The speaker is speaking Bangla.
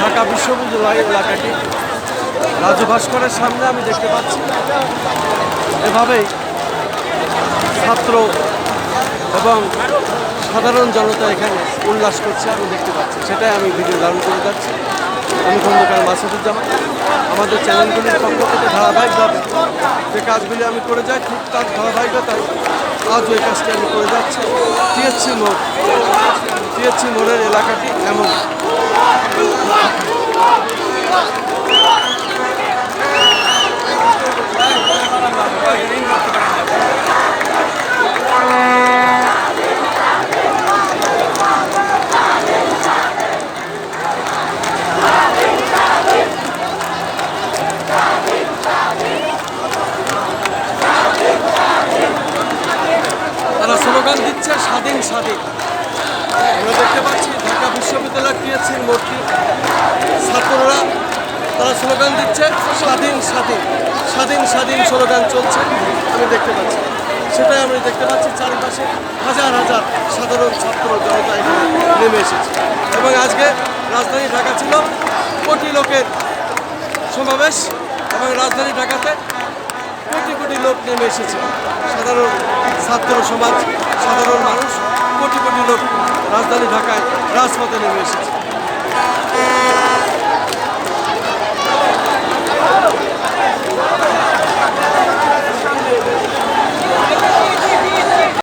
ঢাকা বিশ্ববিদ্যালয় এলাকাটি রাজু ভাস্করের সামনে আমি দেখতে পাচ্ছি এভাবেই ছাত্র এবং সাধারণ জনতা এখানে উল্লাস করছে আমি দেখতে পাচ্ছি, সেটাই আমি ভিডিও ধারণ করে যাচ্ছি। আমি খন্দকার মাসুদুজ্জামান। আমাদের চ্যানেলগুলির পক্ষ থেকে ধারাবাহিকভাবে যে কাজগুলি আমি করে যাই ঠিক তার ধারাবাহিকতায় আজও এই কাজটি আমি করে যাচ্ছি। টিএসসি মোড়ের এলাকাটি এমন। তারা স্লোগান দিচ্ছে স্বাধীন স্বাধীন। আমরা দেখতে পাচ্ছি ঢাকা বিশ্ববিদ্যালয়ের টিএসসির মূর্তি ছাত্ররা তারা স্লোগান দিচ্ছে স্বাধীন স্বাধীন স্বাধীন স্বাধীন স্লোগান চলছে আমি দেখতে পাচ্ছি। সেটাই আমি দেখতে পাচ্ছি চারিপাশে হাজার হাজার সাধারণ ছাত্র জনতা এখানে নেমে এসেছে এবং আজকে রাজধানী ঢাকা ছিল কোটি লোকের সমাবেশ এবং রাজধানী ঢাকাতে কোটি কোটি লোক নেমে এসেছে। সাধারণ ছাত্র সমাজ, সাধারণ মানুষ, কোটি কোটি লোক রাজধানী ঢাকায় রাজপথে নেমে এসেছে।